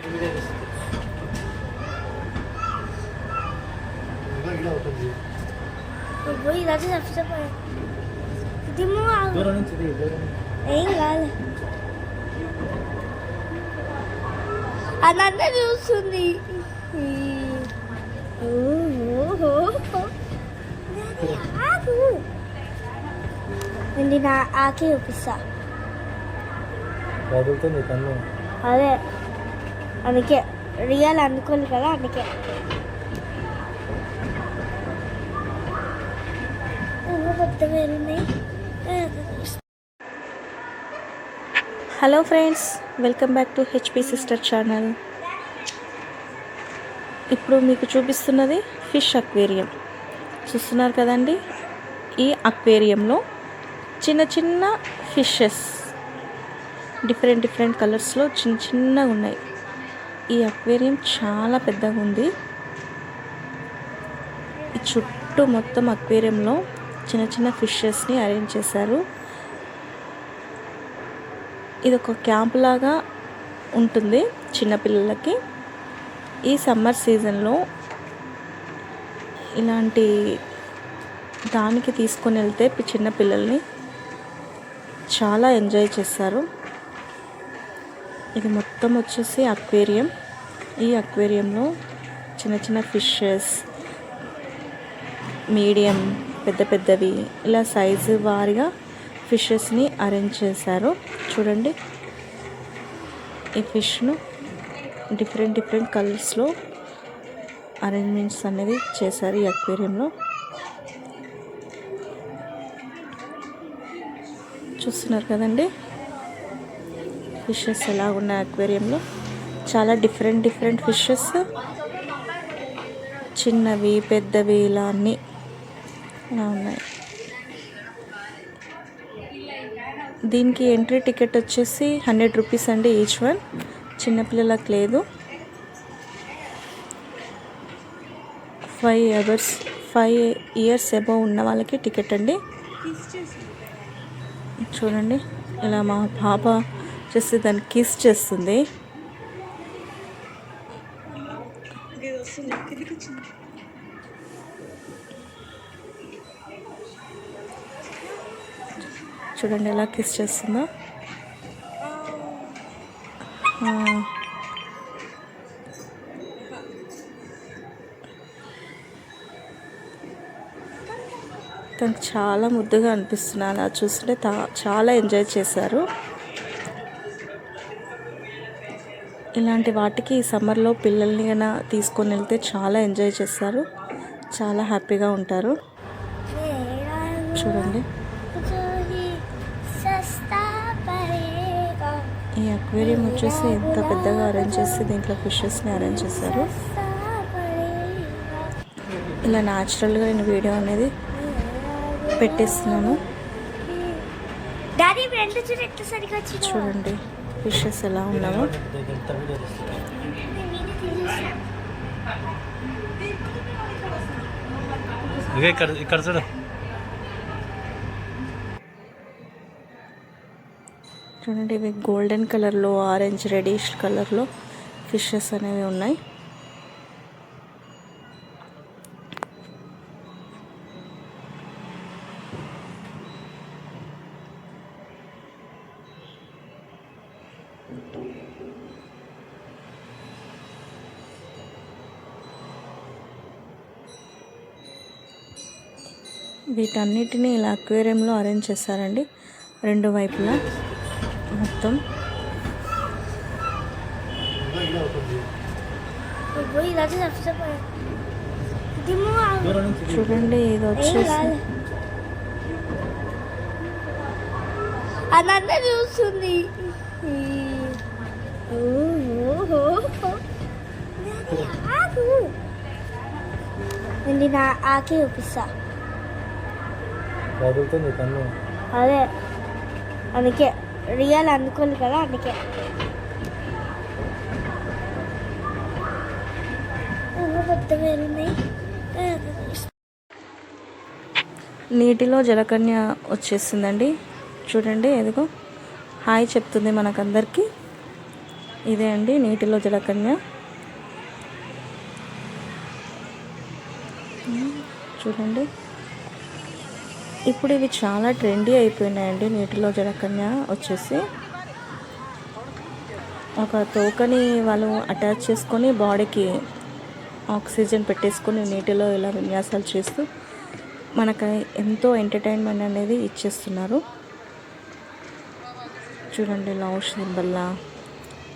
ఏం కాదు అదంతా చూస్తుంది. నేను నా ఆకి చూపిస్తా. అదే అందుకే రియల్ అనుకోలేదు కదా, అందుకే hello friends, welcome back to HP sister channel. ఇప్పుడు మీకు చూపిస్తున్నది ఫిష్ అక్వేరియం. చూస్తున్నారు కదండి, ఈ అక్వేరియంలో చిన్న చిన్న ఫిషెస్ డిఫరెంట్ కలర్స్లో చిన్నగా ఉన్నాయి. ఈ అక్వేరియం చాలా పెద్దగా ఉంది. ఈ చుట్టూ మొత్తం అక్వేరియంలో చిన్న ఫిషెస్ని అరేంజ్ చేశారు. ఇది ఒక క్యాంప్ లాగా ఉంటుంది చిన్నపిల్లలకి. ఈ సమ్మర్ సీజన్లో ఇలాంటి దానికి తీసుకొని వెళ్తే చిన్నపిల్లల్ని చాలా ఎంజాయ్ చేస్తారు. ఇది మొత్తం వచ్చేసి అక్వేరియం. ఈ అక్వేరియంలో చిన్న ఫిషెస్, మీడియం, పెద్దవి ఇలా సైజు వారీగా ఫిషెస్ని అరేంజ్ చేశారు. చూడండి, ఈ ఫిష్ను డిఫరెంట్ కలర్స్లో అరేంజ్మెంట్స్ అనేది చేశారు ఈ అక్వేరియంలో. చూస్తున్నారు కదండి ఫిషెస్ ఎలా ఉన్నాయి అక్వేరియంలో. చాలా డిఫరెంట్ ఫిషెస్, చిన్నవి పెద్దవి ఇలా అన్నీ ఇలా ఉన్నాయి. దీనికి ఎంట్రీ టికెట్ వచ్చేసి 100 రూపీస్ అండి ఈచ్ వన్. చిన్నపిల్లలకు లేదు. 5 ఇయర్స్ అబవ్ ఉన్న వాళ్ళకి టికెట్ అండి. చూడండి, ఇలా మా పాప చేసి దాన్ని కిస్ చేస్తుంది. చూడండి ఎలా కిస్ చేస్తుందో. తనకు చాలా ముద్దుగా అనిపిస్తుంది. అలా చూస్తుంటే చాలా ఎంజాయ్ చేశారు. ఇలాంటి వాటికి ఈ సమ్మర్లో పిల్లల్ని కన్నా తీసుకొని వెళ్తే చాలా ఎంజాయ్ చేస్తారు, చాలా హ్యాపీగా ఉంటారు. చూడండి, ఈ అక్వేరియం వచ్చేసి ఎంత పెద్దగా అరేంజ్ చేసి దీంట్లో ఫిషెస్ని అరేంజ్ చేశారు. ఇలా న్యాచురల్గా నేను వీడియో అనేది పెట్టేస్తున్నాను. చూడండి ఫిషెస్ ఎలా ఉన్నామో. ఇక్కడ చూడ. చూడండి, ఇవి గోల్డెన్ కలర్లో, ఆరెంజ్ రెడిష్ కలర్లో ఫిషెస్ అనేవి ఉన్నాయి. వీటన్నిటిని ఇలా అక్వేరియంలో అరేంజ్ చేశారండి, రెండు వైపులా మొత్తం. చూడండి, ఇది వచ్చేసి అదంతా చూస్తుంది. నేను నా ఆకి చూపిస్తా. అదే అందుకే రియల్ అనుకోలేదు కదా, అందుకే నీటిలో జలకన్య వచ్చేసిందండి. చూడండి, ఎదుగో హాయ్ చెప్తుంది మనకందరికీ. ఇదే అండి నీటిలో జలకన్య. చూడండి, ఇప్పుడు ఇవి చాలా ట్రెండీ అయిపోయినాయండి. నీటిలో జలకన్య వచ్చేసి ఒక తోకని వాళ్ళు అటాచ్ చేసుకొని బాడీకి ఆక్సిజన్ పెట్టేసుకొని నీటిలో ఇలా విన్యాసాలు చేస్తూ మనకు ఎంతో ఎంటర్టైన్మెంట్ అనేది ఇచ్చేస్తున్నారు. చూడండి, లవ్ సింబల్లా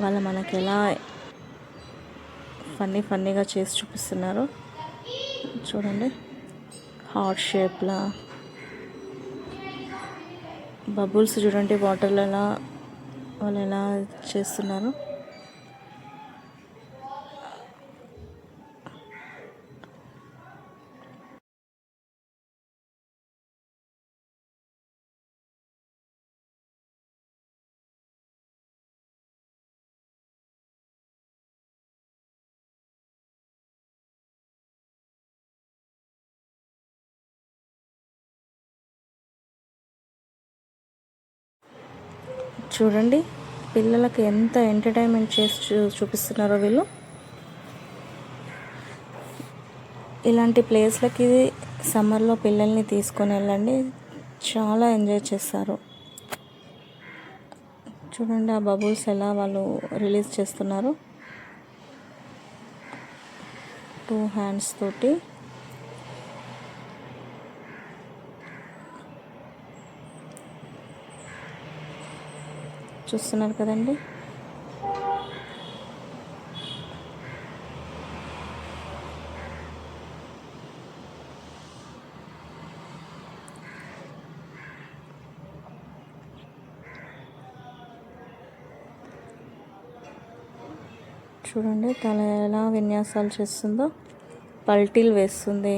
వాళ్ళు మనకి ఎలా ఫన్నీగా చేసి చూపిస్తున్నారు. చూడండి, హార్ట్ షేప్లా బబుల్స్ చూడండి, వాటర్లో ఎలా వాళ్ళు ఎలా చేస్తున్నారు. చూడండి, పిల్లలకి ఎంత ఎంటర్టైన్మెంట్ చేసి చూపిస్తున్నారో వీళ్ళు. ఇలాంటి ప్లేస్లకి సమ్మర్లో పిల్లల్ని తీసుకొని వెళ్ళండి, చాలా ఎంజాయ్ చేస్తారు. చూడండి, ఆ బబుల్స్ ఎలా వాళ్ళు రిలీజ్ చేస్తున్నారు 2 హ్యాండ్స్ తోటి. చూస్తున్నారు కదండి. చూడండి, తల ఎలా విన్యాసాలు చేస్తుందో, పల్టీలు వేస్తుంది.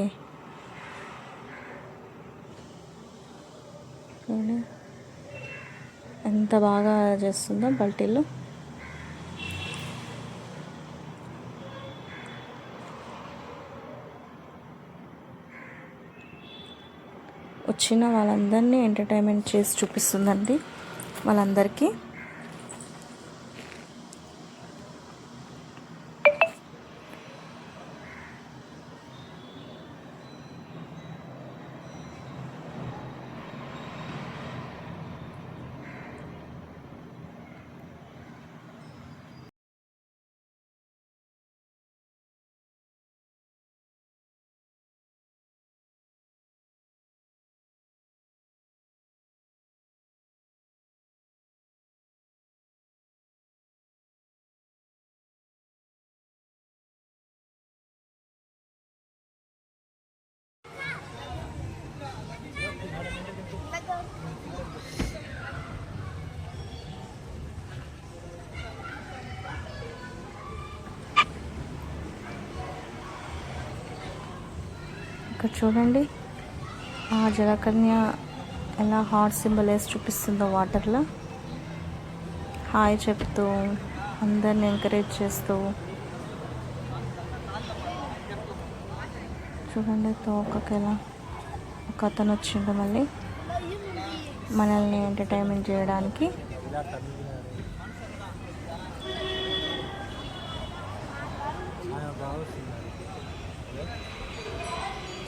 చూడండి ఎంత బాగా చేస్తుందో పల్టీలు. వచ్చిన వాళ్ళందరినీ ఎంటర్టైన్మెంట్ చేసి చూపిస్తుందండి వాళ్ళందరికీ. ఇక్కడ చూడండి, ఆ జలకన్య ఎలా హార్ట్ సింబల్ వేసి చూపిస్తుందో వాటర్లో. హాయ్ చెప్తూ అందరిని ఎంకరేజ్ చేస్తూ. చూడండి, తోకకి ఎలా ఒక అతను వచ్చిండు మళ్ళీ మనల్ని ఎంటర్టైన్మెంట్ చేయడానికి.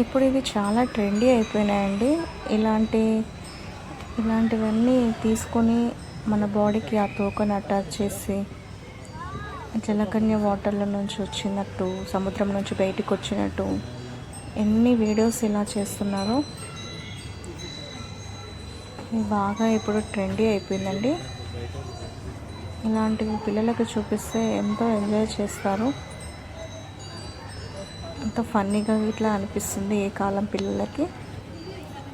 ఇప్పుడు ఇవి చాలా ట్రెండీ అయిపోయినాయండి. ఇలాంటివన్నీ తీసుకొని మన బాడీకి ఆ తోకని అటాచ్ చేసి జలకన్య వాటర్ల నుంచి వచ్చినట్టు, సముద్రం నుంచి బయటికి వచ్చినట్టు ఎన్ని వీడియోస్ ఇలా చేస్తున్నారో. ఇది బాగా ఇప్పుడు ట్రెండీ అయిపోయిందండి. ఇలాంటివి పిల్లలకు చూపిస్తే ఎంతో ఎంజాయ్ చేస్తారు. ఎంతో ఫన్నీగా ఇట్లా అనిపిస్తుంది ఏ కాలం పిల్లలకి.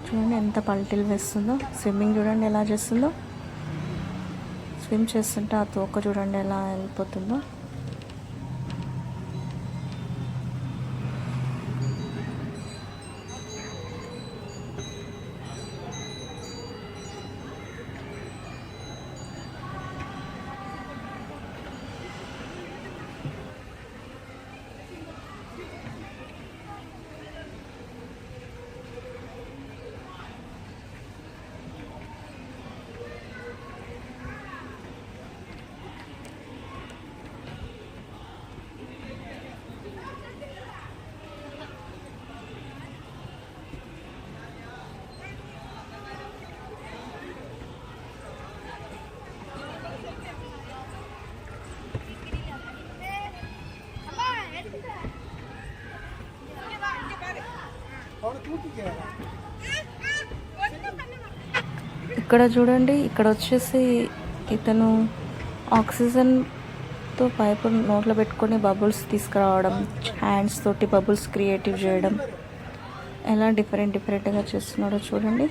చూడండి ఎంత పల్టీలు వేస్తుందో. స్విమ్మింగ్ చూడండి ఎలా చేస్తుందో. స్విమ్ చేస్తుంటే ఆ తోక చూడండి ఎలా వెళ్ళిపోతుందో. ఇక్కడ చూడండి, ఇక్కడ వచ్చేసి ఇతను ఆక్సిజన్తో పైపు నోట్లో పెట్టుకొని బబుల్స్ తీసుకురావడం, హ్యాండ్స్ తోటి బబుల్స్ క్రియేటివ్ చేయడం, ఎలా డిఫరెంట్గా చేస్తున్నాడో చూడండి.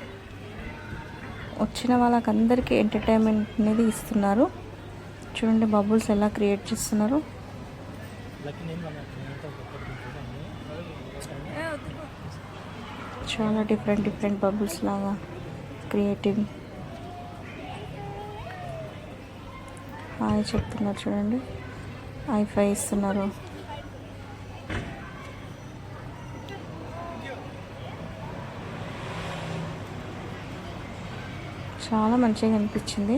వచ్చిన వాళ్ళకందరికీ ఎంటర్టైన్మెంట్ అనేది ఇస్తున్నారు. చూడండి బబుల్స్ ఎలా క్రియేట్ చేస్తున్నారు. చాలా డిఫరెంట్ బబుల్స్ లాగా క్రియేటివ్ హాయ్ చెప్తున్నారు. చూడండి ఐఫై ఇస్తున్నారు. చాలా మంచిగా అనిపించింది.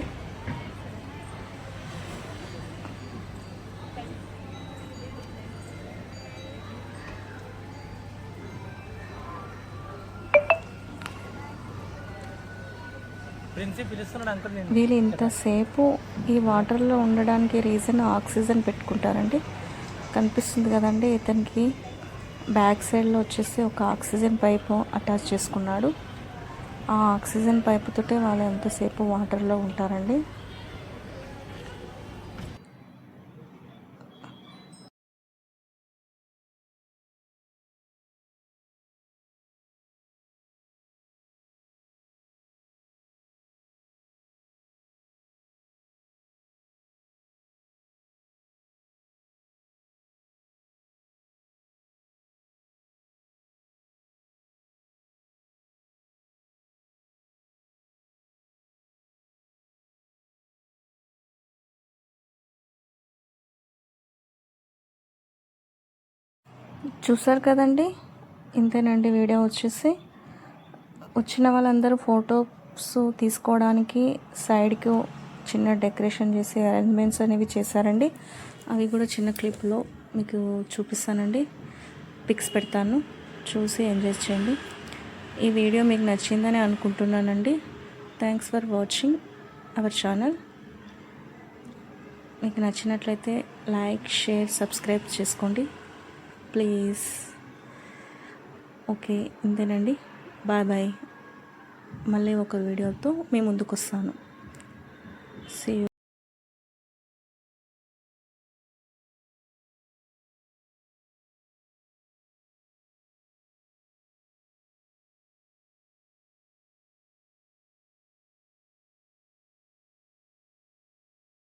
వీళ్ళు ఇంతసేపు ఈ వాటర్లో ఉండడానికి రీజన్ ఆక్సిజన్ పెట్టుకుంటారండి. కనిపిస్తుంది కదండి, ఇతనికి బ్యాక్ సైడ్లో వచ్చేసి ఒక ఆక్సిజన్ పైపు అటాచ్ చేసుకున్నాడు. ఆ ఆక్సిజన్ పైపుతోటే వాళ్ళు ఎంతసేపు వాటర్లో ఉంటారండి. చూసారు కదండి, ఇంతేనండి వీడియో వచ్చేసి. వచ్చిన వాళ్ళందరూ ఫొటోస్ తీసుకోవడానికి సైడ్కి చిన్న డెకరేషన్ చేసి అరేంజ్మెంట్స్ అనేవి చేశారండి. అవి కూడా చిన్న క్లిప్లో మీకు చూపిస్తానండి, పిక్స్ పెడతాను, చూసి ఎంజాయ్ చేయండి. ఈ వీడియో మీకు నచ్చిందని అనుకుంటున్నానండి. Thanks for watching our channel. మీకు నచ్చినట్లయితే లైక్, షేర్, సబ్స్క్రైబ్ చేసుకోండి ప్లీజ్. ఓకే, ఇంతేనండి. బాయ్. మళ్ళీ ఒక వీడియోతో మీ ముందుకు వస్తాను. See you.